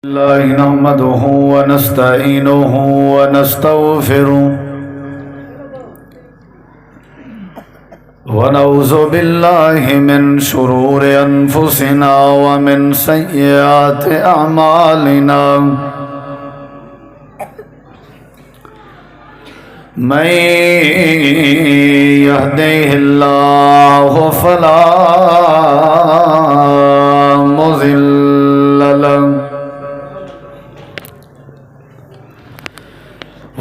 الله نحمده ونستعينه ونستغفره ونعوذ بالله من شرور أنفسنا ومن سيئات أعمالنا من يهده الله فلا مضل له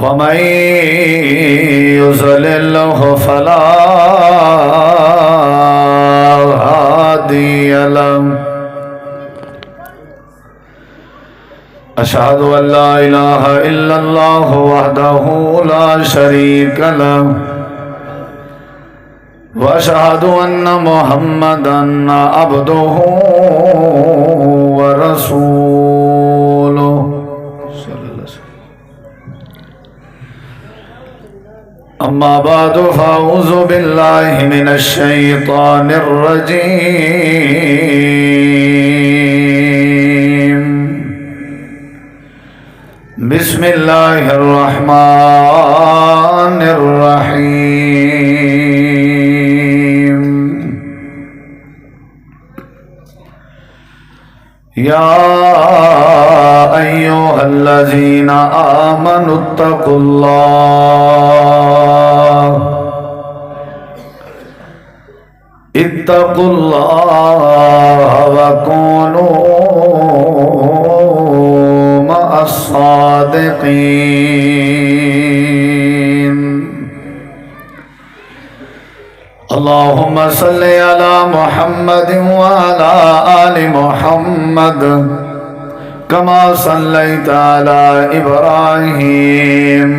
ومن يضلله فلا هادي له أشهد أن لا إله إلا الله وحده لا شريك له وأشهد أن محمدا عبده ورسوله. أما بعد فأعوذ بالله من الشيطان الرجيم. بسم الله الرحمن الرحيم. يا أيها الذين آمنوا اتقوا الله وكونوا مع الصادقين. اللهم صل على محمد وعلى آل محمد كما صليت على إبراهيم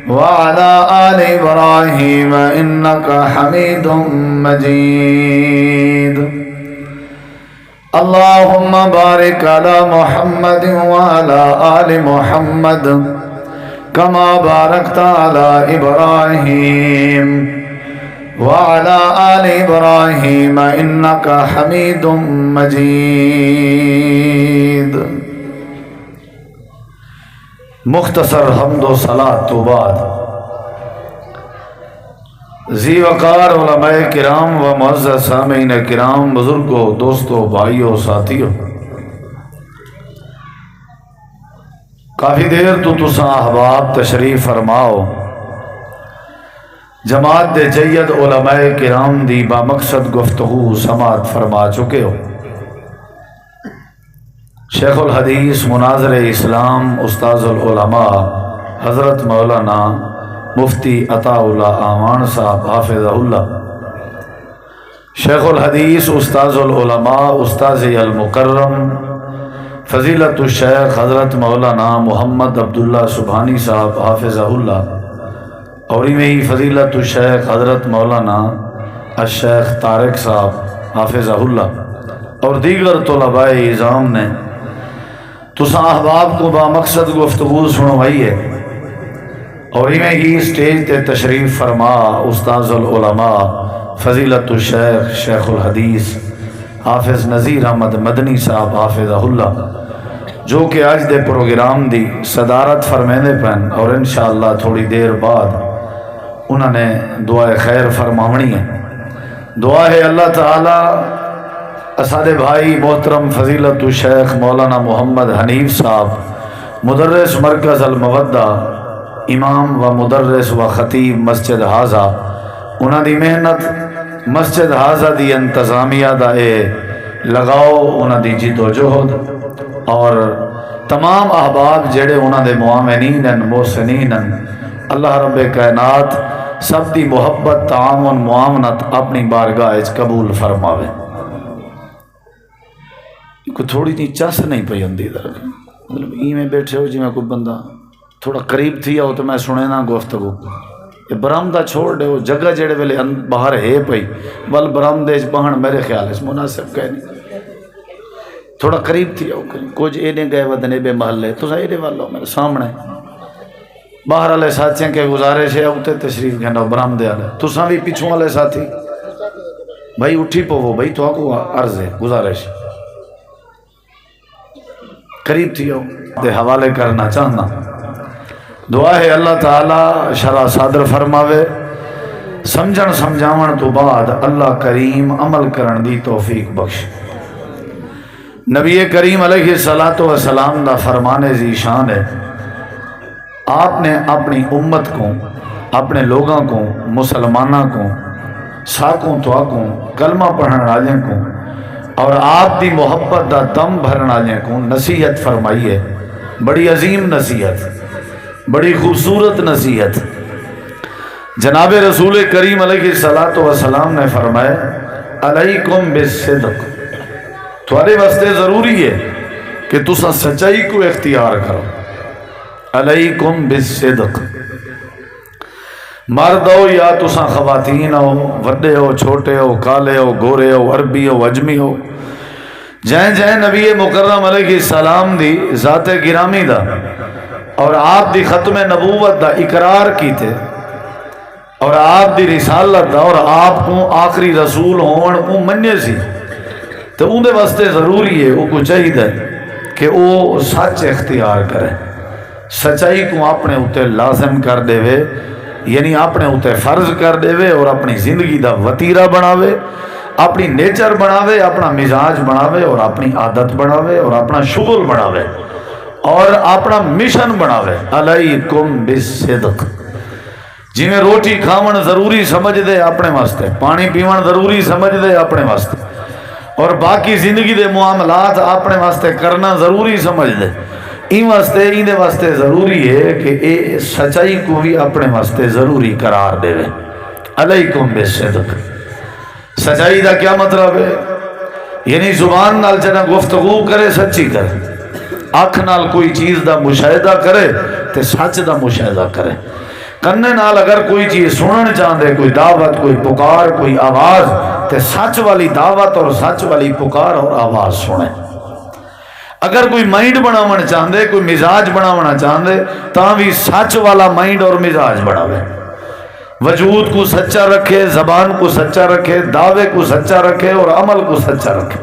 وعلى آل إبراهيم إنك حميد مجيد. اللهم بارك على محمد وعلى آل محمد كما باركت على إبراهيم وعلى آل إبراهيم إنك حميد مجيد. مختصر حمد و صلاۃ تو بعد ذی وقار علماء کرام و معزز سامعین کرام، بزرگوں، دوستوں، بھائیوں، ساتھیوں، کافی دیر تو تساں احباب تشریف فرماؤ جماعت دے جید علماء کرام دی با مقصد گفتگو سماعت فرما چکے ہو. شیخ الحدیث مناظر اسلام استاذ العلماء حضرت مولانا مفتی عطا اللہ اعوان صاحب حافظہ اللہ، شیخ الحدیث استاذ العلماء استاذ المکرم فضیلت الشیخ حضرت مولانا محمد عبداللہ سبحانی صاحب حافظہ اللہ، اور میں فضیلت الشیخ حضرت مولانا الشیخ طارق صاحب حافظہ اللہ اور دیگر طلباء اعظام نے تساں احباب کو با مقصد گفتگو سنوائی ہے. اور میں ہی اسٹیج تے تشریف فرما استاذ العلماء فضیلت الشیخ شیخ الحدیث حافظ نذیر احمد مدنی صاحب حافظہ اللہ، جو کہ آج دے پروگرام دی صدارت فرمینے پن، اور انشاءاللہ تھوڑی دیر بعد انہوں نے دعائے خیر فرماونی ہے. دعا ہے اللہ تعالی اسادے بھائی محترم فضیلت الشیخ مولانا محمد حنیف صاحب مدرس مرکز المودہ، امام و مدرس و خطیب مسجد حاضہ، انہاں دی محنت مسجد حاضہ دی انتظامیہ دا اے لگاؤ، انہاں دی جد و جہد، اور تمام احباب جڑے انہاں دے معاونین ہیں محسنین ہیں، اللہ رب کائنات سب دی محبت تعاون معاونت اپنی بارگاہ اچ قبول فرماوے. کوئی تھوڑی جی چس نہیں پی ہوندی ادھر، مطلب میں بیٹھے ہو جی میں کوئی بندہ تھوڑا قریب تھی آؤ تو میں سنے نا گفتگو. یہ برآمدہ چھوڑ دے، وہ جگہ جڑے ویلے باہر ہے پئی بل برآمدے بہن میرے خیال ہے مناسب کہہ نہیں. تھوڑا قریب تھی آؤ، کچھ اینے گئے ودنے بے محلے تو اینے والو میرے سامنے باہر والے ساتھیاں کے گزارش ہے اتنے تشریف گھنڈا برآمدے والے تساں بھی پیچھوں والے ساتھی بھائی اٹھی پو بھائی تو کو عرض ہے گزارش قریب تھی ہو دے حوالے کرنا چاہنا. دعا ہے اللہ تعالی شرع صادر فرماوے، سمجھن سمجھاون تو بعد اللہ کریم عمل کرن دی توفیق بخش. نبی کریم علیہ السلام دا فرمان ذیشان ہے، آپ نے اپنی امت کو، اپنے لوگوں کو، مسلمانوں کو، ساکوں تو کلمہ پڑھن والوں کو اور آپ دی محبت دا دم بھرن والوں کو نصیحت فرمائی ہے. بڑی عظیم نصیحت، بڑی خوبصورت نصیحت. جناب رسول کریم علیہ السلام نے فرمایا علیکم بالصدق، تھوڑے واسطے ضروری ہے کہ تسا سچائی کو اختیار کرو. علیکم بالصدق، مرد ہو یا تسا خواتین ہو، وڈے ہو چھوٹے ہو، کالے ہو گورے ہو، عربی ہو اجمی ہو، جائیں جائیں نبی مکرم علیہ السلام دی ذات گرامی دا اور آپ دی ختم نبوت دا اقرار کیتے اور آپ دی رسالت دا اور آپ کو آخری رسول ہون کو مننے سی، تو ان دے واسطے ضروری ہے، وہ کو چاہیے کہ وہ سچ اختیار کرے، سچائی کو اپنے اوتے لازم کر دے وے، یعنی اپنے اوتے فرض کر دے وے اور اپنی زندگی دا وتیرہ بناوے، اپنی نیچر بناوے، اپنا مزاج بناوے اور اپنی عادت بناوے اور اپنا شغل بناوے اور اپنا مشن بناوے. علیکم بالصدق، جی میں روٹی کھاون ضروری سمجھ دے اپنے واسطے، پانی پیون ضروری سمجھ دے اپنے واسطے اور باقی زندگی دے معاملات اپنے واسطے کرنا ضروری سمجھ دے، ان دے واسطے ضروری ہے کہ اے سچائی کو بھی اپنے واسطے ضروری قرار دے. علیکم بالصدق، سچائی دا کیا مطلب ہے؟ یعنی زبان نال جنا گفتگو کرے سچی کرے، آنکھ نال کوئی چیز دا مشاہدہ کرے تے سچ دا مشاہدہ کرے، کنے نال اگر کوئی چیز سنن چاہندے، کوئی دعوت، کوئی پکار، کوئی آواز، تے سچ والی دعوت اور سچ والی پکار اور آواز سنے. اگر کوئی مائنڈ بناونا چاہندے، کوئی مزاج بناونا چاہندے، تاں بھی سچ والا مائنڈ اور مزاج بناوے، وجود کو سچا رکھے، زبان کو سچا رکھے، دعوے کو سچا رکھے اور عمل کو سچا رکھے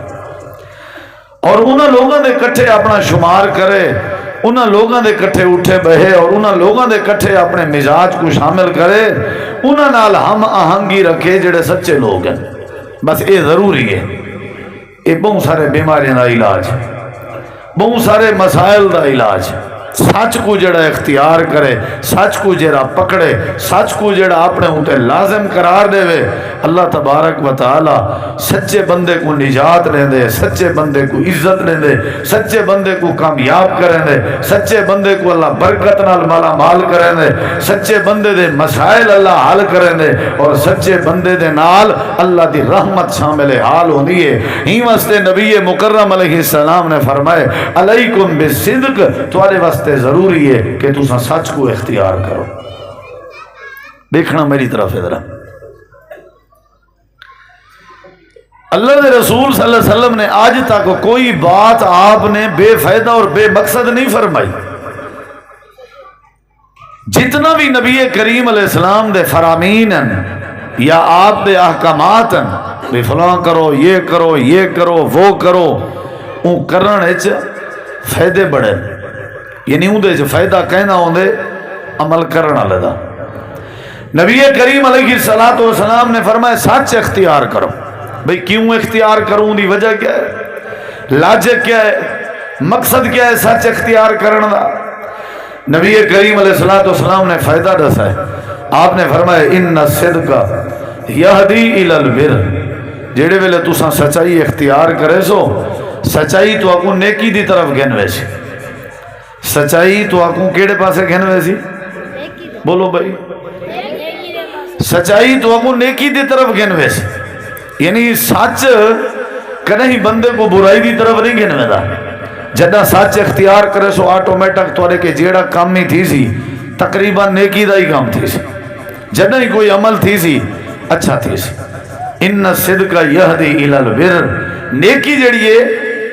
اور انہاں لوگوں دے کٹھے اپنا شمار کرے، انہاں لوگوں دے کٹھے اٹھے بہے اور انہاں لوگوں دے کٹھے اپنے مزاج کو شامل کرے، انہاں نال ہم آہنگی رکھے جڑے سچے لوگ ہیں. بس یہ ضروری ہے. یہ بہت سارے بیماریاں دا علاج، بہت سارے مسائل دا علاج. سچ کو جڑا اختیار کرے، سچ کو جڑا پکڑے، سچ کو جڑا اپنے ہوتے لازم قرار دے وے، اللہ تبارک و تعالی سچے بندے کو نجات لیں دے، سچے بندے کو عزت لیں دے، سچے بندے کو کامیاب کریں دے، سچے بندے کو اللہ برکت نال مالا مال کریں دے، سچے بندے دے مسائل اللہ حل کریں دے اور سچے بندے دے نال اللہ دی رحمت شامل حال ہوندی ہے. ہی واسطے نبی مکرم علیہ السلام نے فرمائے علیکم بالصدق، تمہارے واسطے ضروری ہے کہ تم سچ کو اختیار کرو. دیکھنا میری طرف ہے ذرا، اللہ کے رسول صلی اللہ علیہ وسلم نے آج تک کوئی بات آپ نے بے فائدہ اور بے مقصد نہیں فرمائی. جتنا بھی نبی کریم علیہ السلام دے فرامین ہیں یا آپ دے احکامات ہیں، بھی فلاں کرو، یہ کرو، یہ کرو، وہ کرو، وہ کرن وچ فائدے بڑے، یعنی اون دے فائدہ کہنا ہوندے عمل کرن والے دا. نبی کریم علیہ السلام نے فرمایا سچ اختیار کرو. بھئی کیوں اختیار کروں، دی وجہ کیا ہے، لاجک کیا ہے، مقصد کیا ہے سچ اختیار کرن دا؟ نبی کریم علیہ السلام نے فائدہ دسا ہے. آپ نے فرمایا ان الصدق یہدی الی البر، جڑے ویلے تساں سچائی اختیار کرے سو، سچائی تو اکو نیکی دی طرف گھنوے سی. سچائی تو اکو کیڑے پاسے گھنوے سی؟ بولو بھائی، سچائی تو اکو نیکی دی طرف گھنوے سی. یعنی سچ کہیں بندے کو برائی دی طرف نہیں گھنوے دا. جدہ سچ اختیار کرے سو آٹومیٹک توڑے کے جیڑا کام ہی تھی سی تقریباً نیکی دا ہی کام تھی سی، جدہ ہی کوئی عمل تھی سی اچھا تھی سی. ان الصدق یہدی الی البر، نیکی جڑی ہے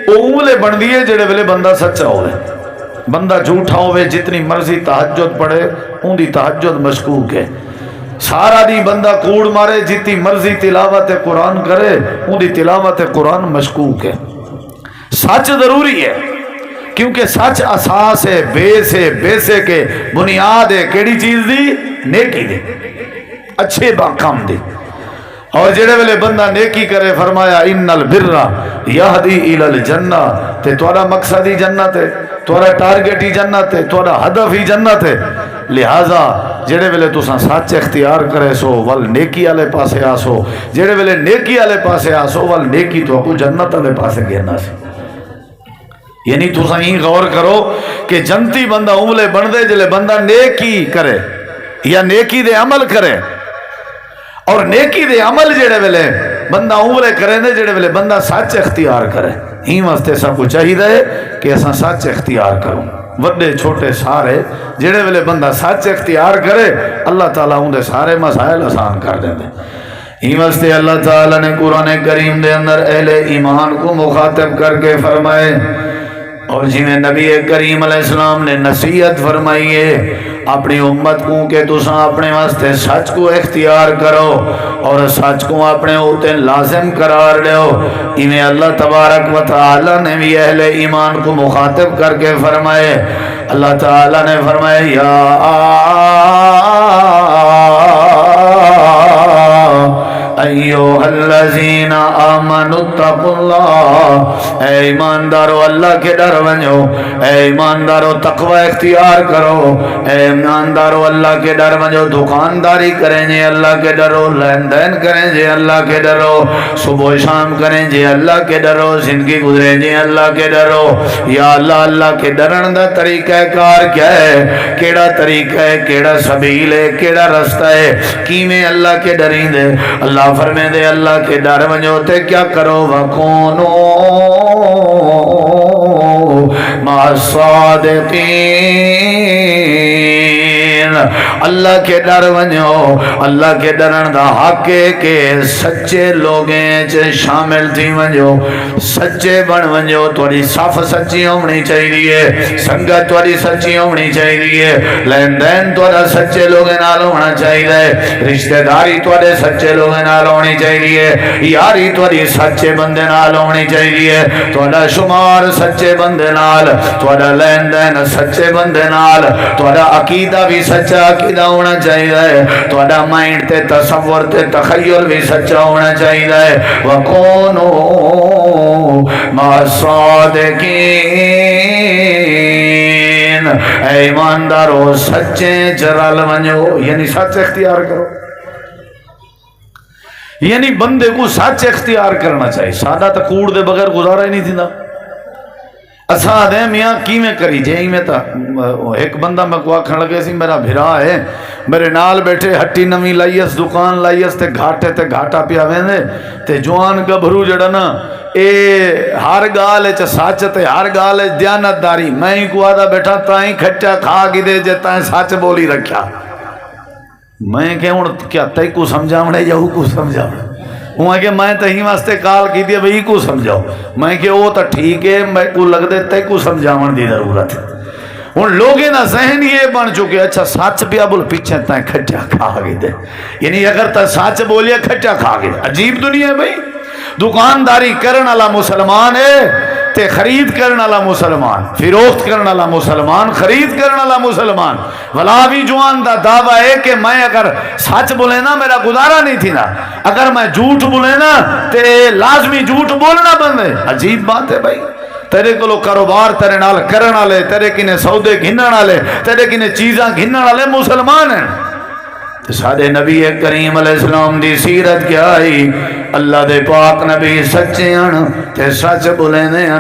وہ اولے بن دیئے جڑے ویلے بندہ سچا ہوئے. بندہ جھوٹا ہوئے جتنی مرضی تہجد پڑھے ان دی تہجد مشکوک ہے. سارا دی بندہ کوڑ مارے جتنی مرضی تلاوت قرآن کرے ان دی تلاوت قرآن مشکوک ہے. سچ ضروری ہے کیونکہ سچ اساس ہے، بیس ہے، بیسے کے بنیاد ہے کیڑی چیز دی؟ نیکی دی، اچھے کام دی۔ اور جڑے ویلے بندہ نیکی کرے فرمایا ان البر یہدی الی الجنہ، تے تھوڑا مقصد ہی جنت ہے، تھوڑا ٹارگٹ ہی جنت ہے، تھوڑا ہدف ہی جنت ہے۔ لہذا جڑے ویلے تساں سچ اختیار کرے سو ول نیکی والے پاسے آسو، جڑے ویلے نیکی والے پاسے آسو ول نیکی تو کو جنت والے پاسے گھیرنا سی۔ یعنی تساں ہی غور کرو کہ جنتی بندہ اولے بن دے جلے بندہ نیکی کرے یا نیکی دے عمل کرے، اور نیکی دے عمل جڑے ویلے بندہ اولے کرے نے جڑے ویلے بندہ سچ اختیار کرے۔ ہی واسطے سب کو چاہیے کہ اساں سچ اختیار کروں، وڈے چھوٹے سارے جڑے ویلے بندہ سچ اختیار کرے اللہ تعالیٰ ان دے سارے مسائل آسان کر دیں دے۔ ہی واسطے اللہ تعالیٰ نے قرآن کریم دے اندر اہل ایمان کو مخاطب کر کے فرمائے، اور جنہیں نبی کریم علیہ السلام نے نصیحت فرمائی ہے اپنی امت کو کہ تساں اپنے واسطے سچ کو اختیار کرو اور سچ کو اپنے اوتے لازم قرار دیو۔ انہیں اللہ تبارک و تعالی نے بھی اہل ایمان کو مخاطب کر کے فرمائے، اللہ تعالی نے فرمائے یا ایوہ الذین آمنوا اتقوا اللہ، اے ایماندارو اللہ کے ڈر ونجو، اے ایماندارو تقوی اختیار کرو، اے ایماندارو اللہ کے ڈر ونجو، دکانداری کریں جے اللہ کے ڈرو، لین دین کریں جے اللہ کے ڈرو، صبح شام کریں جے اللہ کے ڈرو، زندگی گزریں جے اللہ کے ڈرو۔ یا اللہ، اللہ کے ڈرن دا طریقہ کار کیا ہے؟ کیڑا طریقہ ہے، کیڑا سبیل ہے، کیڑا رستہ ہے، کیویں اللہ کے ڈریں دے؟ اللہ فرمے دے اللہ کے ڈر ونجو تے کیا کرو، وَكُونُوا مَعَ الصَّادِقِينَ، اللہ کے ڈر ونجو۔ اللہ کے ڈرن دا حق ہے کہ سچے لوگیں چ شامل تھی ونجو، سچے بن ونجو، تھوڑی صف سچی ہونی چاہیے، سنگت تھوڑی سچی ہونی چاہیے، لین دین تھوڑا سچے لوگیں نال ہونا چاہیے، رشتہ داری تھوڑے سچے لوگیں نال ہونی چاہیے، یاری تھوڑی سچے بندے نال ہونی چاہیے، تھوڑا شمار سچے بندے نال، تھوڑا لین دین سچے بندے نال، تھوڑا عقیدہ بھی سچا عقیدہ ہونا چاہیے، تھوڑا مائنڈ تے تصور تے تخیل بھی سچا ہونا چاہیے۔ وَكُونُوا مَعَ الصَّادِقِينَ، اے ایماندارو سچے جرال ونجو، یعنی سچ اختیار کرو، یعنی بندے کو سچ اختیار کرنا چاہیے۔ سادہ تا کوڑ دے بغیر گزارا ہی نہیں تھی نا۔ اساں دے میاں کیویں کری جے میں تا ایک بندہ میں کو آکھن لگے سی میرا بھرا ہے، میرے نال بیٹھے ہٹی نویں لائیس دکان لائیس تے گھاٹا پیا ویندے تے جوان گبھرو جڑا نا اے ہر گال چ سچ تے ہر گال دیانت داری، میں ہی کو آدا بیٹھا تائیں کھٹا کھا گی دے جے تائیں سچ بولی رکھیا۔ میں کہ ہوں کیا تے کو سمجھاونے یا ہو کو سمجھاونے؟ وہ کہ میں تہی واسطے کال کی دیا بھئی کو سمجھاؤ، میں کہ وہ تو ٹھیک ہے، میں کو لگ دے تے کو سمجھاون دی ضرورت ہے۔ ہن لوگیں نا ذہن یہ بن چکے اچھا سچ پیا بول پیچھے تائیں کھٹا کھا گئی دے، یعنی اگر تا سچ بولیا کھٹا کھا گئی۔ عجیب دنیا ہے بھئی، دکانداری کرن والا مسلمان ہے تے خرید کرن والا مسلمان، فروخت کرن والا مسلمان، خرید کرن والا مسلمان، ولا بھی جوان دا دعویٰ ہے کہ میں اگر سچ بولے نا میرا گزارا نہیں تھی نا، اگر میں جھوٹ بولے نا تے لازمی جھوٹ بولنا بندے۔ عجیب بات ہے بھائی، تیرے کو کاروبار تیرے نال کرن والے، تیرے کنے سودے گھنن والے، تیرے کنے چیزاں گھنن والے مسلمان ہیں۔ سادے نبی کریم علیہ السلام دی سیرت کیا آئی؟ اللہ دے پاک نبی سچے ہیں تے سچ بولے ہیں،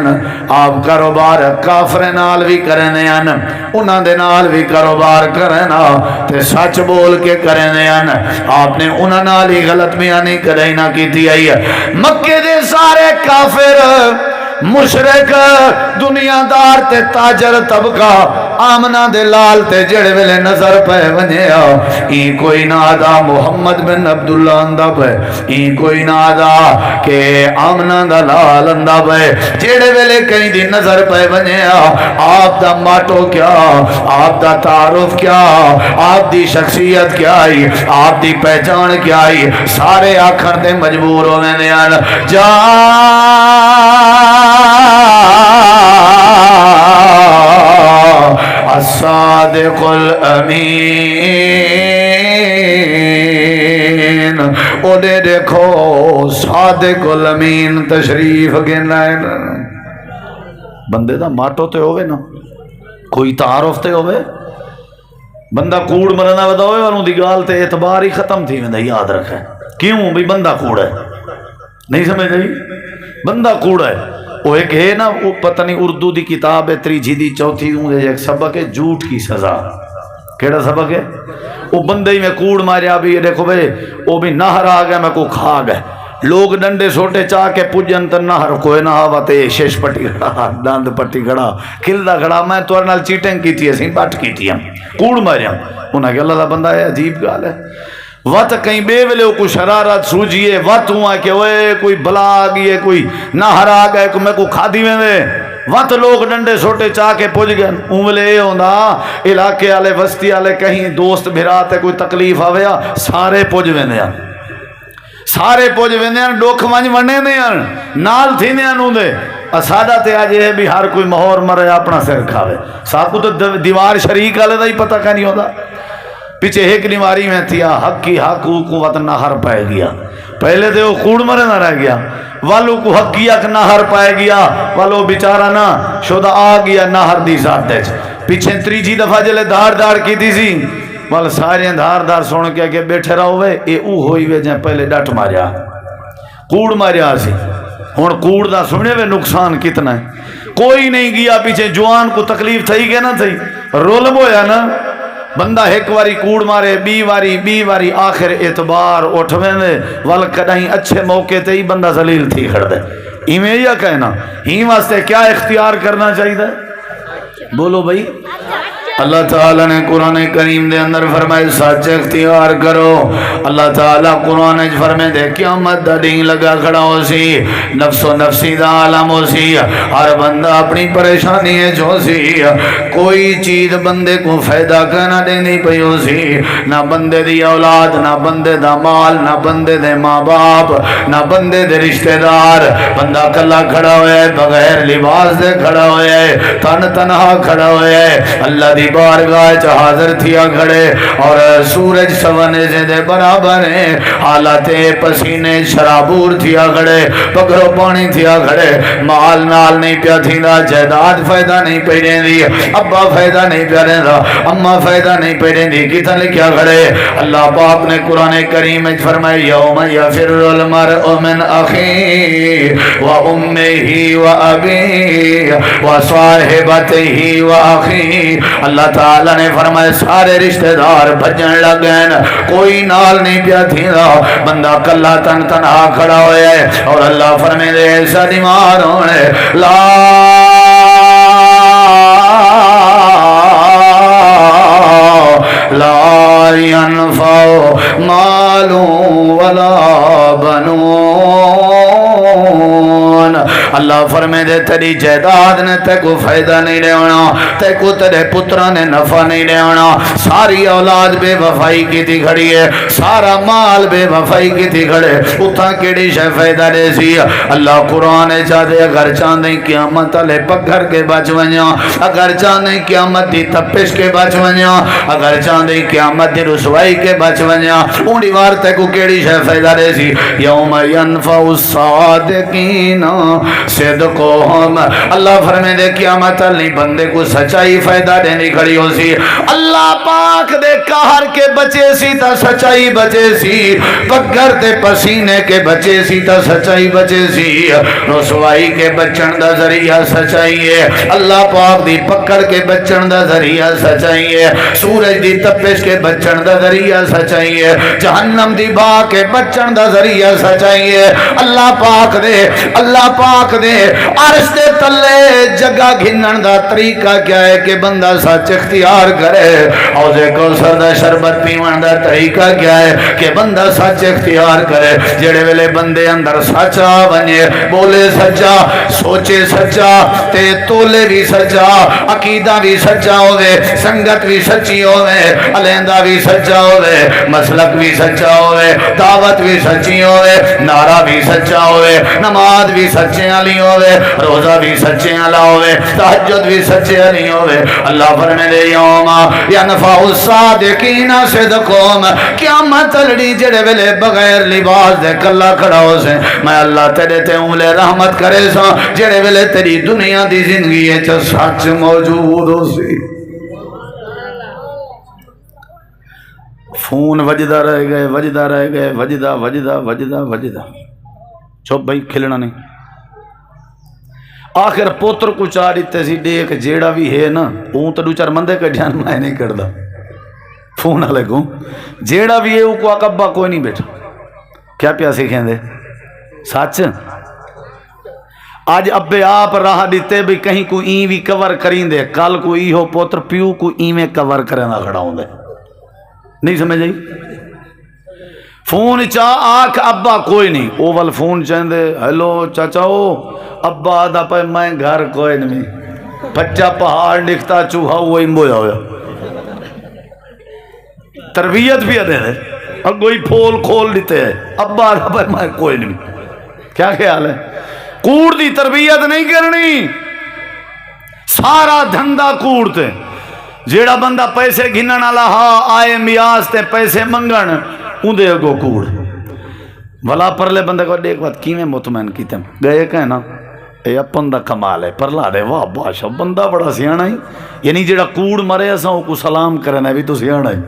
آپ کاروبار کافر نال بھی کرنے ہیں، انہاں دے نال بھی کاروبار کرنا تے سچ بول کے کرنے ہیں۔ آپ نے انہاں نال ہی غلط بیانی کدی نہ کیتی آئی ہے۔ مکے دے سارے کافر مشرک دنیا دار تے تاجر طبقہ آمنہ دے لال تے جڑے ویلے نظر پہ ونجیا، این کوئی نادا محمد بن عبداللہ اندہ پہ، این کوئی نادا کہ آمنہ دا لال اندہ پہ، جڑے ویلے کہیں دی نظر پہ ونجیا، آپ دا ماٹو کیا، آپ دا تعارف کیا، آپ دی شخصیت کیا آئی، آپ دی پہچان کیا آئی، سارے آکھر دے مجبور ہونے دیان جا الصادق الامین، اوڈے دیکھو صادق الامین تشریف گنا ہے۔ بندے دا ماٹو تے ہوئے نا، کوئی تعارف تے ہوئے، بندہ کوڑ مرنا ودا ہوئے اور ان دی گال تے اعتبار ہی ختم تھی میں یاد رکھے۔ کیوں بھی بندہ کوڑ ہے، نہیں سمجھ گئی؟ بندہ کوڑ ہے۔ وہ ایک ہے نا، وہ پتہ نہیں اردو دی کتاب ہے تریجی دی چوتھی ایک سبق ہے جھوٹ کی سزا۔ کیڑا سبق ہے؟ وہ بندے ہی میں کوڑ ماریا بھی دیکھو بھائی وہ بھی نہر آ گیا میں کو کھا گئے، لوگ ڈنڈے سوٹے چاہ کے پجن تن نہر کوئی نہ ہوا تے شش پٹی کھڑا دند پٹی کھڑا کھلدا کھڑا میں تو نال چیٹنگ کیتی ہے سی بٹ کیتی ہے کوڑ ماریا انہاں کہ اللہ دا بندہ ہے عجیب گال ہے۔ وت کہیں بے ویلے کوئی شرارت سوجیے وت ہوا کہ اوئے کوئی بلا آ گئی ہے کوئی نہر آ گئے کو میں کو کھادی ویندے وت لوگ ڈنڈے سوٹے چاہ کے پج گئے اونلے اے ہوندا علاقے والے بستی والے کہیں دوست بھرا تے کوئی تکلیف آویا سارے پج ویندے ہیں، سارے پج ویندے ہیں، ڈوکھ ونج ونے نے نال تھیندے ہیں اوندا ساڈا تے اج ہے بھی ہر کوئی مہور مرے اپنا سر کھاوے، ساکو تو دیوار شریک والے دا ہی پتہ کا نہیں ہوندا۔ پیچھے ایک نیواری میں تھیا حق کی حق کو وط نہر پائے گیا، پہلے دے وہ کوڑ مرے نہ رہ گیا والو کو حق کی حق نہر پائے گیا والو بیچارہ نہ شدہ آ گیا نہر دی ذات دے پیچھے تریجی دفعہ جلے دھار دھار کی دی سی وال سارے دھار دھار سوڑ کے کہ بیٹھے رہو وے اے او ہوئی وے جائیں پہلے ڈٹ ماریا کوڑ ماریا سی ہون کوڑ دا سنے وے نقصان کتنا ہے کوئی نہیں گیا پیچھے جوان کو تکلیف تھئی کہ نہ تھئی رول بویا نا بندہ ایک واری کوڑ مارے بی واری آخر اعتبار اٹھویں میں ول کدہیں اچھے موقع تے ہی بندہ ذلیل تھی کھڑ دے ایمیں یا کہنا ہی واسطے کیا اختیار کرنا چاہیے بولو بھائی اللہ تعالیٰ نے قرآن کریم دے اندر فرمائے سچ اختیار کرو اللہ تعالیٰ قرآن فرمائے دے قیامت دا دین لگا کھڑا ہو سی نفس و نفسی دا عالم ہو سی ہر بندہ اپنی پریشانی ہے جو سی کوئی چیز بندے کو فائدہ کرنا دینی پئی ہو سی نہ بندے دی اولاد نہ بندے دا مال نہ بندے دے ماں باپ نہ بندے دے رشتہ دار بندہ کلا کھڑا ہوئے بغیر لباس دے کھڑا ہوئے تنہا کھڑا ہوئے اللہ دی بارگاہ حاضر تھیا کھڑے اور سورج سونے سے دے برابر ہیں حالات پسینے شرابور تھیا کھڑے پکڑو پانی تھیا کھڑے مال نال نہیں پیا تھیندا جائیداد فائدہ نہیں پی دیندی ابا فائدہ نہیں پیا دیندا اما فائدہ نہیں پی دیندی کتنا لکھیا کھڑے اللہ پاک نے قرآن کریم میں فرمایا یوم یفر المرء من اخیہ و امہ و ابیہ و صاحبتہ و اخیہ اللہ تعالیٰ نے فرمایا سارے رشتہ دار بھجن لگن کوئی نال نہیں پیا تھیندا بندہ کلا تنہا کھڑا ہوئے اور اللہ فرمائے دے ایسا بیمار ہونے لا ينفع مال ولا بنون اللہ فرمائے دے تیری جائیداد نے تے کو فائدہ نہیں لینا تے کو تیرے پترہ نے نفع نہیں لینا ساری اولاد بے وفائی کی تھی کھڑی ہے سارا مال بے وفائی کی تھی کھڑے اتھا کیڑی شے فائدہ دے سی اللہ قرآن چاہتے اگر چاندیں قیامت علیہ پکھر کے بچ ونیا اگر چاندیں قیامت دی تپش کے بچ ونیا اگر چاندیں قیامت دی رسوائی کے بچ ونیا اونی وار تے کو کیڑی شے فائدہ دے سی یوم ینفع الصادقین صدقہم اللہ فرمائے دے قیامت علی بندے کو سچائی فائدہ دینے کھڑی ہو سی اللہ پاک دے قہر کے بچے سی تا سچائی بچے سی پکر تے پسینے کے بچے سی تا سچائی بچے سی رسوائی کے بچن دا ذریعہ سچائی ہے اللہ پاک دی پکڑ کے بچن دا ذریعہ سچائی ہے سورج دی تپش کے بچن دا ذریعہ سچائی ہے جہنم دی باغ کے بچن دا ذریعہ سچائی ہے اللہ پاک دے عرش دے تلے جگہ گھنن دا طریقہ کیا ہے کہ بندہ سچ اختیار کرے اوزے کوثر دا شربت پیون دا طریقہ کیا ہے کہ بندہ سچ اختیار کرے جڑے ویلے بندے اندر سچا بنے بولے سچا سوچے سچا تے تولے بھی سچا عقیدہ بھی سچا ہوئے سنگت بھی سچی ہوئے علیندہ بھی سچا ہوئے مسلک بھی سچا ہوئے دعوت بھی سچی ہوئے نعرہ بھی سچا ہوئے نماز بھی سچے علی ہوئے روزہ بھی سچے لاؤے تہجد بھی سچے نہیں ہوئے اللہ فرمائے دے یوم ینفع الصادقین صدقہم قیامت لڑی جڑے ویلے بغیر لباس دے کلا کھڑا ہو سے میں اللہ تیرے تے اولے رحمت کرے سا جڑے ویلے تیری دنیا دی زندگی ہے چا سچ موجود ہو سی فون وجدہ رہ گئے وجدہ رہ گئے وجدہ وجدہ وجدہ وجدہ چپ بھائی کھلنا نہیں آخر پوتر کو چار دیتے سی دیکھ جیڑا بھی ہے نا اون تو دو چار مندے کا دھیان میں نہیں کردا فون والے کو جیڑا بھی ہے وہ کو اکبا کوئی نہیں بیٹھا کیا پیا سیکھیں دے سچ آج ابے آپ راہ دیتے بھی کہیں کو این بھی کور کریں دے کل کو ای ہو پوتر پیو کو این میں کور کرنا کھڑا ہوں دے نہیں سمجھ جائی فون چاہ آکھ ابا کوئی نہیں اوول فون چاہیں دے ہیلو چاچاؤ ابا آدھا پہ میں گھر کوئی نہیں بچہ پہاڑ نکھتا چوہا وہی مبویا ہویا تربیت بھی آدھے دے اب کوئی پھول کھول دیتے ہیں ابا آدھا پہ میں کوئی نہیں کیا خیال ہے کوڑ دی تربیت نہیں کرنی سارا دھندہ کوڑتے جیڑا بندہ پیسے گھنن والا ہا آئے میاس تے پیسے منگن اندے کو کوڑ بھلا پرلے بندے کو دیکھ بات کیویں مطمئن کیتے گئے کہ نا اے اپن دا کمال ہے پرلا دے واہ بادشاہ بندہ بڑا سیاںا ہی یعنی جیڑا کوڑ مرے اساں کو سلام کرنا بھی تو سیاںا ہی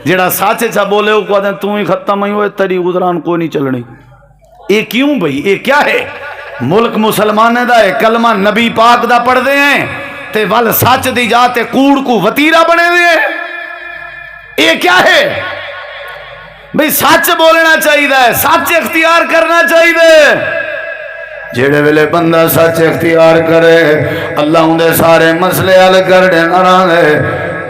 جیڑا سچ چا بولے او کو تو ہی ختم ہی ہوئے تیری گزران کوئی نہیں چلنی اے کیوں بھئی اے کیا ہے ملک مسلمانے دا ہے کلمہ نبی پاک دا پڑھ دے ہیں تے ول سچ دی جاتے کوڑ کو وطیرہ بنے ہوئے یہ کیا ہے بھئی سچ بولنا چاہیے سچ اختیار کرنا چاہیے جیڑے ویلے بندہ سچ اختیار کرے اللہ اندے سارے مسئلے حل کر دے نہ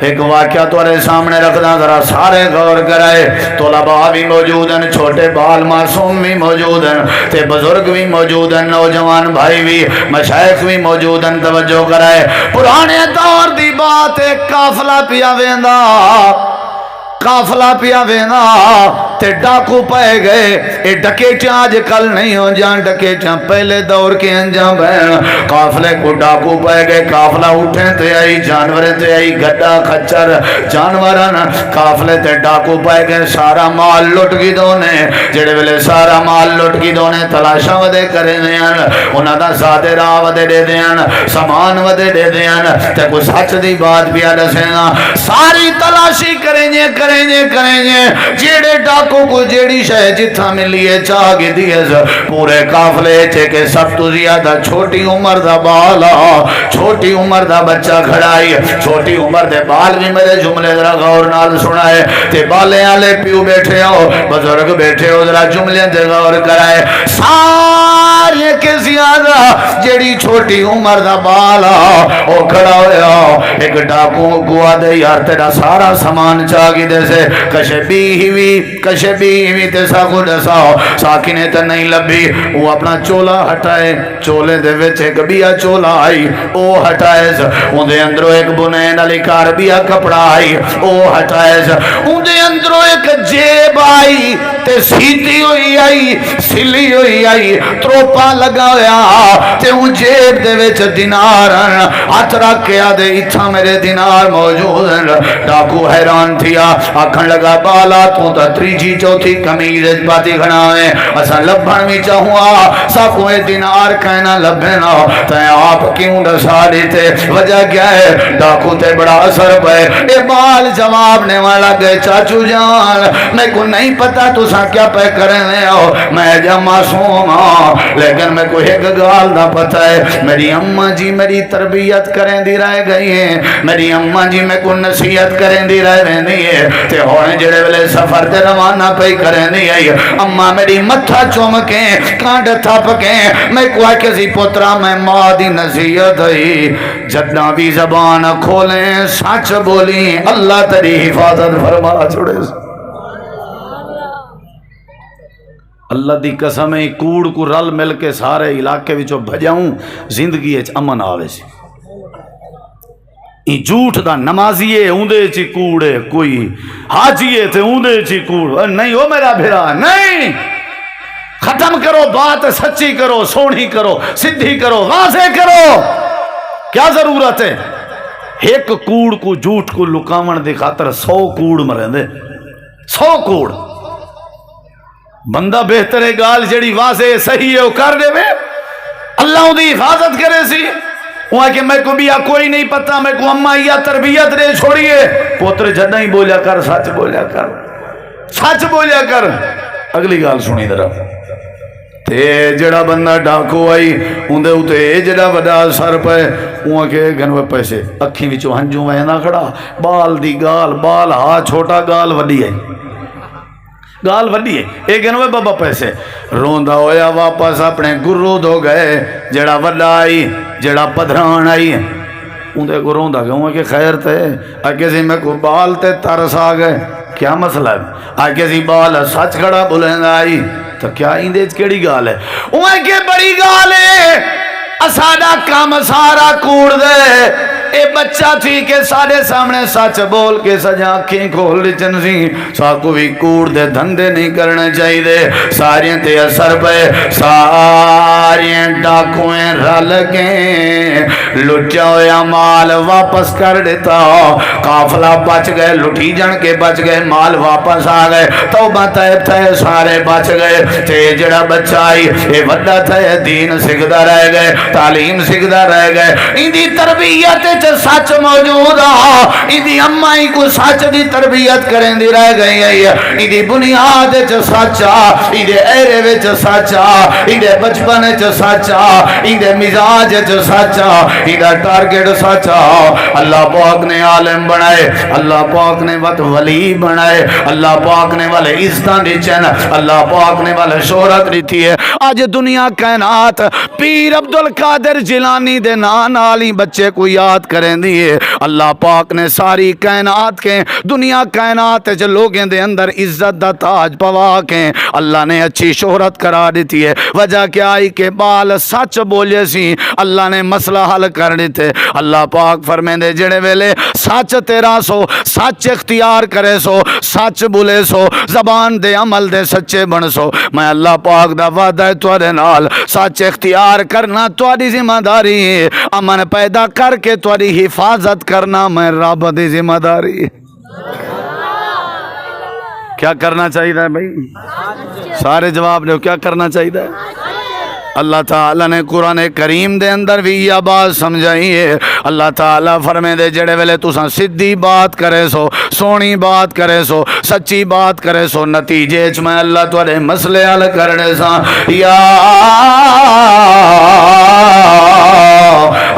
ایک واقعہ تمہارے سامنے رکھنا ذرا سارے غور کرائے طلباء بھی موجود ہیں چھوٹے بال معصوم بھی موجود ہیں تے بزرگ بھی موجود ہیں نوجوان بھائی بھی مشائخ بھی موجود ہیں توجہ کرائے پرانے دور دی بات ایک قافلہ پیا ویندا قافلہ پیا وینا تے ڈاکو پائے گئے اے ڈکیٹیاں آج کل نہیں ہو جان ڈکیٹیاں پہلے دور کے انجام بہن قافلے کو ڈاکو پائے گئے قافلہ اٹھیں تے آئی جانوریں تے آئی گھڑا کھچر جانوران قافلے تے ڈاکو پائے گئے سارا مال لٹ کی دونے جڑے ویلے سارا مال لٹ کی دونے تلاشا ودے کرے دیان انہاں دا سادے راہ ودے دے دیان سامان ودے دے دیان تے کو سچ دی بات پیا دسینا ساری تلاشی کریں گے جیڑے ڈاکو کو جیڑی شہ جتھا ملیے چاہ گی دیئے پورے قافلے چھے کہ سب تو زیادہ چھوٹی عمر دا بالا چھوٹی عمر دا بچہ کھڑائی چھوٹی عمر دے بال بھی میرے جملے ذرا غور نال سنائے تے بالے آلے پیو بیٹھے ہو بزرگ بیٹھے ہو ذرا جملے دے غور کرائے سارے کے زیادہ جیڑی چھوٹی عمر دا بالا او کھڑا ہویا ایک ڈاکو گوا دے یار تیرا سارا سامان چاہ گی دے سے کشے بھی ہوئی تے ساکو دساؤ ساکنے تے نہیں لبھی وہ اپنا چولا ہٹائے چولے دے وچ ایک بیا چولا آئی او ہٹائے ان دے اندروں ایک بنین علی کار بیا کپڑا آئی او ہٹائے ان دے اندروں ایک جیب آئی تے سیتی ہوئی آئی سلی ہوئی آئی تروپا لگا ہویا تے ان جیب دے وچ دینار ہاتھ رکھ کے آدھے اتھا میرے دینار موجود ہیں ڈاکو حیران تھیا آکھن لگا بالا تو تا تریجی چوتھی کمیز پاتی کھنا ہے اسا لبھن بھی چاہوا ساکو اے دینار کہنا لبھنا تے آپ کیوں دسا دیتے وجہ کیا ہے ڈاکو تے بڑا اثر پہ اے بال جواب نے والا گئے چاچو جان میں کو نہیں پتا تو سا کیا پہ کرنے ہو میں جا معصوم ہوں لیکن میں کو ایک گال نہ پتا ہے میری اماں جی میری تربیت کریں دی رہ گئی ہیں میری اماں جی میں کو نصیحت کریں دی رہ رہنی ہے تے ہونے جڑے ویلے سفر تے روانہ پئی کرنی آئی اماں میری متھا چومکیں کانڈ تھپکیں میں کوئی کسی پترا میں ماں دی نصیحت ہے جدنا بھی زبان کھولیں سچ بولیں اللہ تیری حفاظت فرما چھوڑے اللہ دی قسم ہے کوڑ کو رل مل کے سارے علاقے وچوں بھجاؤں زندگی وچ امن آوے سی جھوٹ دا نمازیے اوندے چی کوڑے کوئی حاجیے تے اوندے چی کوڑ نہیں ہو میرا بھیرا نہیں ختم کرو بات سچی کرو، سونی کرو، سدھی کرو، واضح کرو. کیا ضرورت ہے ایک کوڑ کو جھوٹ کو لکاون دی خاطر 100 کوڑ مرندے. 100 کوڑ. بندہ بہتر ہے گال جڑی واضح صحیح ہے وہ کر دے وے، اللہ دی حفاظت کرے سی. وہاں کہ میں کو بھی کوئی نہیں پتا، میں کو اماں یا تربیت دے چھوڑیے پوتر جدہ ہی بولیا کر، سچ بولیا کر، سچ بولیا کر. اگلی گال سنی ذرا. تے جڑا بندہ ڈاکو آئی اندے اتے جڑا وڈا سر پہ وہاں کے گنوے پیسے اکھیں وچوں ہنجوں وینا کھڑا، بال دی گال، بال ہاں چھوٹا، گال وڈی ہے، گال وڈی ہے. اے گنوے بابا پیسے روندا ہویا واپس اپنے گرو دو گئے. جڑا وڈا آئی، جڑا پدھران آئی اندے کو روندا گیا کہ خیر تے اگے سی میں کو بال تے ترس آ گئے. کیا مسئلہ ہے؟ آگے سی بال سچ کھڑا بلند آئی تو کیا اندیج کیڑی گال ہے؟ اوہ کہ بڑی گال ہے، اساڑا کام سارا کوڑ دے. اے بچہ تھی کہ سارے سامنے سچ بول کے سجا آنکھیں کھول لیچن سی. ساکو بھی کوڑ دے دھندے نہیں کرنے چاہی دے. سارے تے اثر پہ سارے ڈاکویں رل گئے، لٹیا ہویا مال واپس کر دیتا. قافلہ بچ گئے، لٹھی جن کے بچ گئے، مال واپس آ گئے. توبہ تیب تھے سارے بچ گئے. تے جڑا بچہ آئی اے وڈا تھے، دین سکھدا رہ گئے، تعلیم سکھدا رہ گئے. اندی تربیت سچ موجود آ، اندی امائی کو سچ دی تربیت کریں دی رہ گئی ہے. اندی بنیاد سچ آ، اندے ایرے وچ سچ آ، اندے بچپن سچ آ، اندے مزاج سچ آ، اندے ٹارگٹ سچ آ. اللہ پاک نے عالم بنائے، اللہ پاک نے ولی بنائے، اللہ پاک نے والے عزتاں دیچن، اللہ پاک نے والے شہرت دیتی ہے. آج دنیا کائنات پیر عبدالقادر جیلانی دے نالی بچے کو یاد کریں دیئے. اللہ پاک نے ساری کائنات کے دنیا کائنات جو لوگیں دے اندر عزت دا تاج پوا کے اللہ نے اچھی شہرت کرا دیتی ہے. وجہ کیا آئی کہ بال سچ بولے سی، اللہ نے مسئلہ حل کر دیتے. اللہ پاک فرمین دے جڑے ویلے سچ تیرا سو، سچ اختیار کرے سو، سچ بولے سو، زبان دے عمل دے سچے بن سو. میں اللہ پاک دا وعدہ ہے توڑے نال سچ اختیار کرنا توڑی ذمہ داری ہے. امن پیدا کر کے توڑی حفاظت کرنا میں رب دی ذمہ داری. کیا کرنا چاہیے بھائی؟ سارے جواب دو. کیا کرنا چاہیے؟ اللہ تعالیٰ نے قرآن کریم دے اندر بھی یہ بات سمجھائی ہے. اللہ تعالیٰ فرمے دے جڑے ویلے تساں سدھی بات کرے سو، سونی بات کرے سو، سچی بات کرے سو، نتیجے چ میں اللہ تواڈے مسئلے حل کرنے سا. یا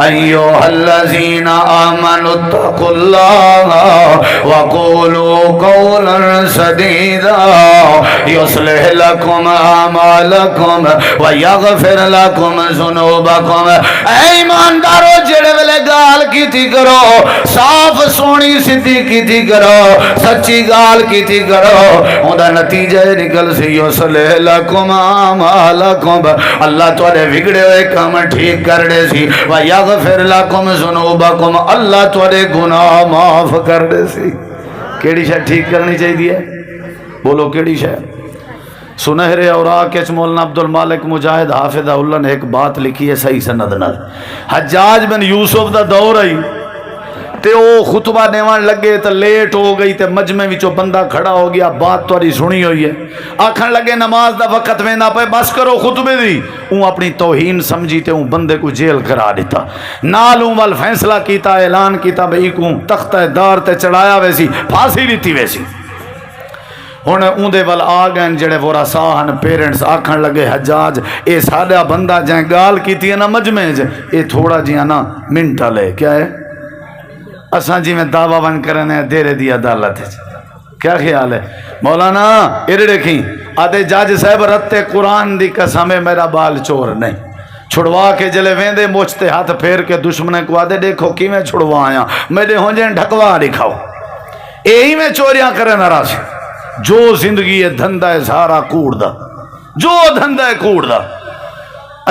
ایھا الذین آمنوا اتقوا اللہ وقولوا قولا سدیدا یصلح لکم اعمالکم ویغفر لکم ذنوبکم. اے ایماندارو جڑے ویلے گال کیتی کرو، صاف سونی سدھی کیتی کرو، سچی گال کیتی کرو، اوندا نتیجہ نکل سی یصلح لکم اعمالکم. اللہ تواڈے بگڑے ہوئے کام ٹھیک کر دے سی. ویغفر لکم ذنوبکم، اللہ تواڈے گناہ معاف کر دے سی. کیڑی شے ٹھیک کرنی چاہیے؟ بولو کیڑی شے؟ سنہرے اوراق کے مولانا عبد المالک مجاہد حافظہ اللہ نے ایک بات لکھی ہے صحیح سند نال. حجاج بن یوسف دا دور آئی تے او خطبہ دیوان لگے تے لیٹ ہو گئی تے مجمع وچوں بندہ کھڑا ہو گیا. بات تاری سنی ہوئی ہے، آکھن لگے نماز دا وقت ویندا پے، بس کرو خطبے دی. اون اپنی توہین سمجھی تے اون بندے کو جیل کرا دیتا. نالوں وال فیصلہ کیتا، اعلان کیتا بھئی کو تختہ دار تے چڑھایا ویسی، پھانسی دیتی ویسی. ہن اوندے ول آ گئے جڑے ورثاء ہن پیرنٹس، آکھن لگے حجاج اے ساڈا بندہ جائیں گال کیتی ہے نا مجمع وچ، اے تھوڑا جیاں نا منٹ لے. کیا ہے؟ اساں جی میں دعویٰ ون کرنے دیرے دی عدالت ہے. کیا خیال ہے مولانا؟ ادھر دیکھیں آدھے جج صاحب رتے قرآن دی قسم ہے میرا بال چور نہیں. چھڑوا کے جلے ویندے موچتے ہاتھ پھیر کے دشمنے کو آدھے دیکھو کی میں چھڑوا آیا، میرے ہوں جائیں ڈھکوا دکھاؤ. یہی میں چوریاں کرے ناراض. جو زندگی ہے دھندہ ہے سارا کوڑ دا، جو دھندہ ہے کوڑ دا.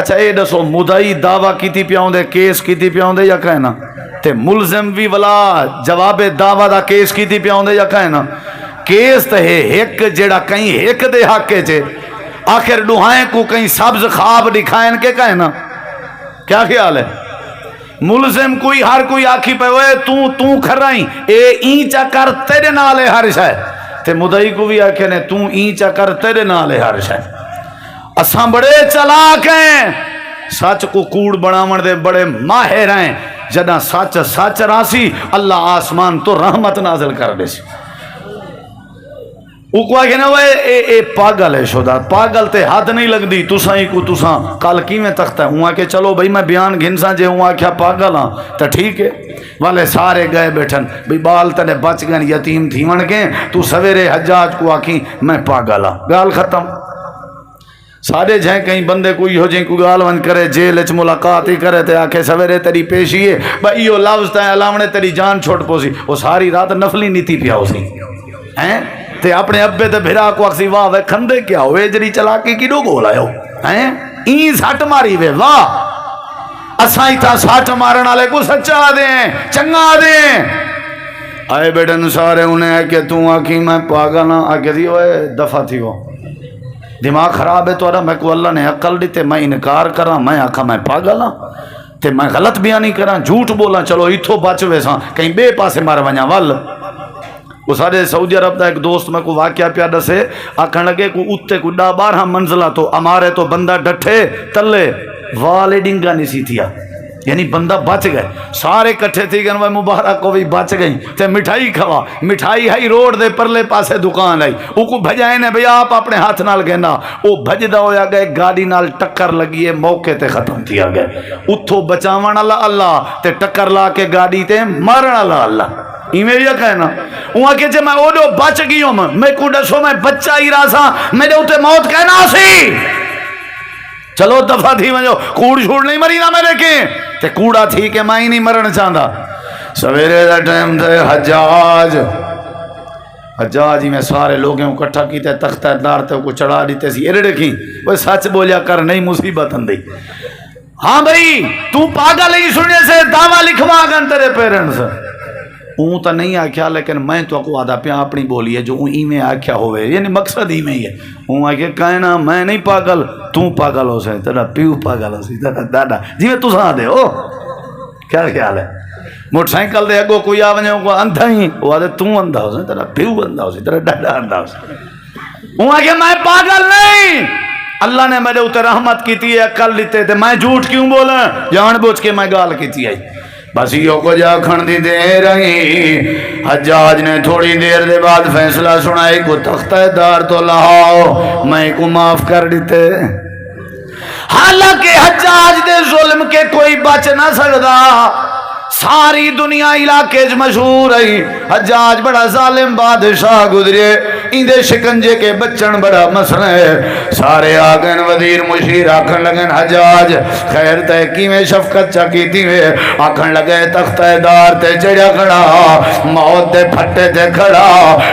اچھا اے دسو مدعی دعویٰ کیتی پیاؤں دے، کیس کیتی پیاؤں دے یا کہنا تے ملزم بھی ولا جواب دعویٰ دا کیس کیتی پیاؤں دے یا کہنا. کیس تے ہے ایک جڑا کہیں ایک دے حق چے آخر ڈوہائیں کو کہیں سبز خواب دکھائیں کے کہیں نا. کیا خیال ہے؟ ملزم کوئی ہر کوئی آکھی پہ ہوئے تو کھرائیں اے این چا کر تیرے نالے ہر شے تے مدعی کو بھی آکھے نے تو این چا کر تیرے نالے ہر شے. اساں بڑے چلاک ہیں، سچ کو کوڑ بناون دے بڑے ماہر ہیں. جدہ سچ راسی اللہ آسمان تو رحمت نازل کر دے سی. وہ کو آگے نا وہ اے پاگل ہے شدہ، پاگل تے حد نہیں لگ دی تساں ہی کو تساں کل کی میں تختہ ہے. ہوں آکے چلو بھئی میں بیان گھنساں جے ہوں آکیا پاگل ہاں تا ٹھیک ہے. والے سارے گئے بیٹھن بھئی بال تنے بچ گئن یتیم تھیون کے تو سویرے حجاج کو آکھی میں پاگل ہاں. گال ختم. سارے جائیں کہیں بندے کوئی ہو جائیں کوئی گال ون کرے جیل اچ ملاقات ہی کرے تے آکھے سویرے تیری پیشی ہے بھئی یہ لفظ تائیں علاونے تیری جان چھوٹ پوسی. وہ ساری رات نفلی نیتی پیا ہو سی ہیں تے اپنے ابے تے بھرا کو اکسی واہ وے کھندے کیا ہوئے جری چلا کے کی ڈو گول آئے ہو ہیں این سٹ ماری وے واہ اسائی تھا سٹ مارن آلے کو سچا دیں چنگا دیں. آئے بیٹن سارے انہیں ہے کہ تو آکھی میں پاگا نہ آکے دی ہوئے دفع تھی وہ دماغ خراب ہے تو ارہ میں کو اللہ نے عقل دیتے میں انکار کرا میں آکھا میں پاگل ہاں تے میں غلط بیانی کرا جھوٹ بولا چلو ایتھو بچ ویسا کہیں بے پاسے مار ونیا وال. وہ سارے سعودی عرب دا ایک دوست میں کو واقعہ پیادہ سے آکھن لگے کو اتے کو 12 منزلہ تو ہمارے تو بندہ ڈٹھے تلے والے ڈنگا نہیں سی تھیا یعنی بندہ بچ گئے. سارے کٹھے تھی گئے وہ مبارک کو بھی بچ گئی تے مٹھائی کھوا مٹھائی ہائی روڈ دے پرلے پاسے دکان آئی او کو بھجائے نے بھئی آپ اپنے ہاتھ نال گینا او بھجدہ ہویا گئے گاڑی نال ٹکر لگیے موقع تے ختم تھیا گئے. اتھو بچاون اللہ اللہ تے ٹکر لا کے گاڑی تے مارن اللہ اللہ. ایمیں یہ کہنا وہاں کہ جب میں اوڈو بچ گئی ہوں میں کو ڈسو میں بچہ ہی رہا سا میرے ہوتے موت کہنا سی چلو دفعہ تھی میں جو کوڑ چھوڑ نہیں مری نہ میرے کے تے کوڑا تھی کہ میں ہی نہیں مرن چاہتا. سویرے دا ٹائم تھے حجاج ہی میں سارے لوگوں کو کٹھا کیتے تختہ دار تے کو چڑھا دیتے سی ایرے دیکھیں وہ سچ بولیا کر نہیں مصیبت اندھی. ہاں بھئی تو پاگل نہیں سننے سے دعویٰ لکھوا گن تیرے پیرنٹس اون تا نہیں آکھیا لیکن میں تو کو آدھا پیا اپنی بولی ہے جو اون ہی میں آکھیا ہوئے یعنی مقصد ہی میں ہی ہے. اون آکھیا کہنا میں نہیں پاگل تو پاگل ہو سے تیرا پیو پاگل ہو سی تیرا دادا جی میں تو ساں دے ہو کیا خیال ہے. موٹر سائیکل دے اگو کوئی آونے کو اندھا ہی وہ آدھے تو اندھا ہو سے تیرا پیو اندھا ہو سی تیرا دادا اندھا ہو سی. اون آکھیا میں پاگل نہیں اللہ نے میرے اتر رحمت کی تھی عقل لیتے تھے میں جھوٹ کیوں بولا جان بوجھ کے میں گال کی تھی آئی. بس یہ کو جا کھن دی دے رہی. حجاج نے تھوڑی دیر دے بعد فیصلہ سنائی کو تختہ دار تو لاؤ میں کو معاف کر دیتے. حالانکہ حجاج دے ظلم کے کوئی بچ نہ سکتا ساری دنیا علاقے مشہور ہے حجاج بڑا ظالم بادشاہ گزرے اندے شکنجے کے بچن بڑا مسئلہ ہے. سارے آگن وزیر مشیر آکھن لگن حجاج خیر تے کی میں شفقت چاکی تھی میں آکھن لگے تختہ دار تے چڑیا کھڑا موت دے پھٹے تے کھڑا.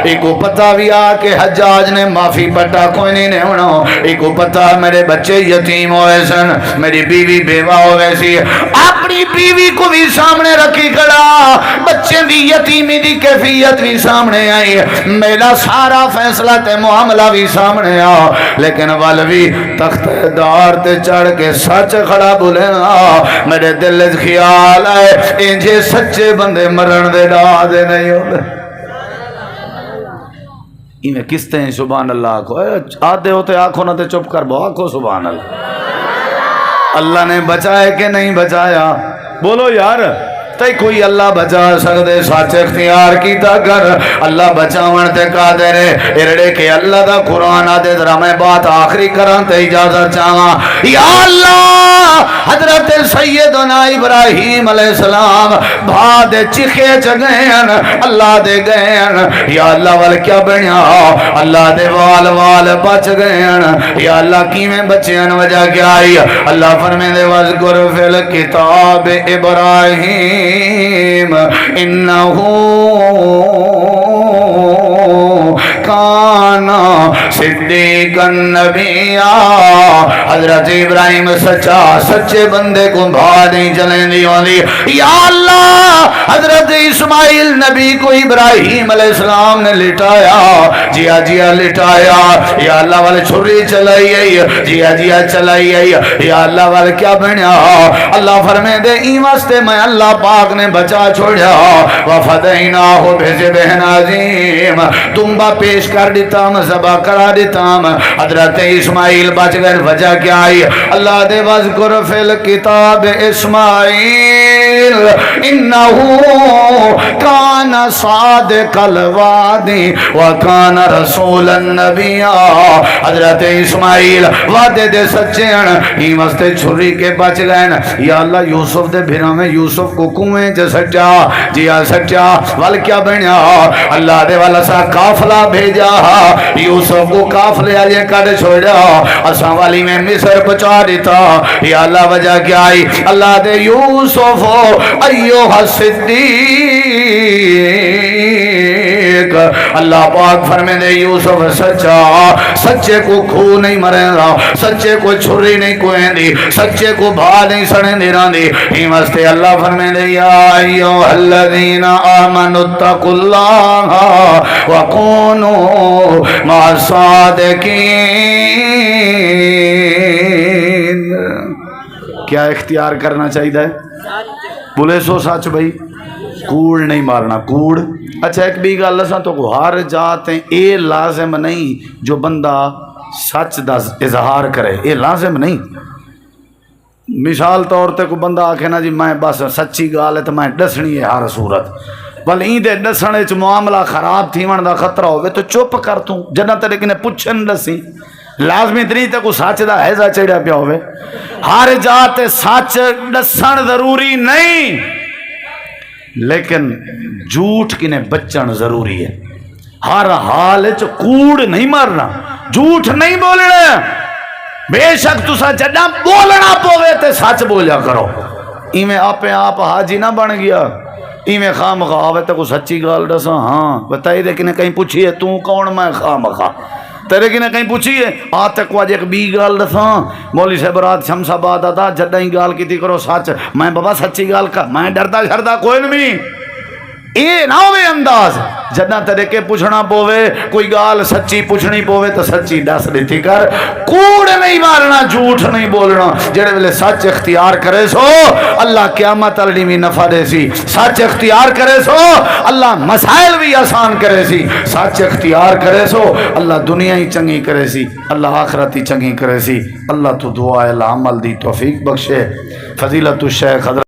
ایکو پتہ بھی آ کہ حجاج نے معافی پٹا کوئی نہیں ہونا. ایکو پتہ میرے بچے یتیم ہوئے سن میری بیوی بیوہ ہوئے سی اپنی بیوی کو بھی سامنے رکھی کھڑا بچے بھی یتیمی دی کیفیت بھی سامنے آئی میرا سارا فیصلہ تے معاملہ بھی سامنے آ لیکن والوی تخت دار تے چڑھ کے سچ کھڑا بولے میرے دل خیال آئے انجھے سچے بندے مرن دے ڈا دے نہیں ہوتے. میں کستے ہیں سبحان اللہ آکھو آدھے ہوتے آنکھوں نہ تے چپ کر بو آکھو سبحان اللہ. اللہ نے بچائے کہ نہیں بچایا بولو یار تے کوئی اللہ بچا سکتے سچ اختیار کیتا کر اللہ بچاون تے قادر ہے. ارڑے کہ اللہ دا قرآن آدھے ذرا میں بات آخری کران تے اجازت چاہاں. یا اللہ حضرت سیدنا ابراہیم علیہ السلام بھا دے چکھے چگئن اللہ دے گئن یا اللہ وال کیا بنیا اللہ دے وال وال بچ گئن یا اللہ کی میں بچیاں وجہ کیا آئی اللہ فرمے دے وذکر فی الکتاب ابراہیم انہو کانا صدیقا نبیا حضرت ابراہیم سچا سچے بندے کو بھا نہیں چلیں دی ہوندی یا اللہ حضرت اسماعیل نبی کو ابراہیم علیہ السلام نے لٹایا جیا جیا لٹایا یا اللہ والے چھری چلائی ہے جیا جیا چلائی ہے یا اللہ والے کیا بنیا اللہ فرمے دے این واسطے میں اللہ پاک نے بچا چھوڑیا وفدیناہ بذبح عظیم دمبا پیش کر دیتا ہم ذبح کرا دیتا ہم حضرت اسماعیل بچ گئے وجہ کیا آئی اللہ دے وذکر فی الکتاب اسماعیل انہو کان صادق الوعد وکان رسول النبی حضرت اسماعیل وعدے دے سچے ہیں ہی واسطے چھری کے بچ گئے یا اللہ یوسف دے بھیرا میں یوسف کو کنویں چ سچا جیا سچا ول کیا بنیا اللہ دے والا سا قافلہ بھیجا یوسف کو قافلے آجے کٹ چھوڑا اساں والی میں مصر پہنچا دیتا یا اللہ وجہ کیا آئی اللہ دے یوسف ایوہ صدیق اللہ پاک فرمے دے یوسف سچا سچے کو کھو نہیں مرے گا سچے کو چھری نہیں کوئیں دی سچے کو بھا نہیں سڑیں دی ران دی ہی واسطے اللہ فرمے دے یا ایوہ الذین آمنوا اتقوا اللہ وکونوا مع الصادقین کیا اختیار کرنا چاہیے بولے سو سچ بھائی کوڑ نہیں مارنا کوڑ اچھا ایک بھی گل اساں تو کو ہر جاتے اے لازم نہیں جو بندہ سچ دا اظہار کرے اے لازم نہیں مثال طور تے کو بندہ آکھے نا جی میں بس سچی گال ہے تو میں دسنی ہے ہر صورت بل این دے دسنے چ معاملہ خراب تھی من دا خطرہ ہوئے تو چپ کر توں جنہ تے کنے پوچھن دسی لازمی تری تے کو سچ دا حیضہ چڑھیا پیا ہوئے ہر جاتے سچ دسن ضروری نہیں لیکن جھوٹ کنے بچن ضروری ہے ہر حال کوڑ نہیں مارنا جھوٹ نہیں بولنا بے شک تسا جڈا بولنا پوے تے سچ بولیا کرو ایویں آپے آپ حاجی نہ بن گیا ایویں خام خواہ تے کو سچی گال دسا ہاں بتائی دے کنے کہیں پوچھئے تو کون میں خام خواہ تیرے کی نے کہیں پوچھئے آتے کو آج ایک بی گال دساں مولی سے برات شمس آباد آتا جدہ ہی گال کی تھی کرو سچ میں بابا سچی گال کا میں ڈرتا شردا کوئی نہیں اے نہ ہوئے انداز جدہ تیرے کے پوچھنا پوے کوئی گال سچی پوچھنی پوے تو سچی دس دیتی کر کوڑ نہیں مارنا جھوٹ نہیں بولنا جڑے ویلے سچ اختیار کرے سو اللہ قیامت الڑی میں نفع دے سی سچ اختیار کرے سو اللہ مسائل بھی آسان کرے سی سچ اختیار کرے سو اللہ دنیا ہی چنگی کرے سی اللہ آخرت ہی چنگی کرے سی اللہ تو دعا ہے اللہ عمل دی توفیق بخشے فضیلت الشیخ حضرت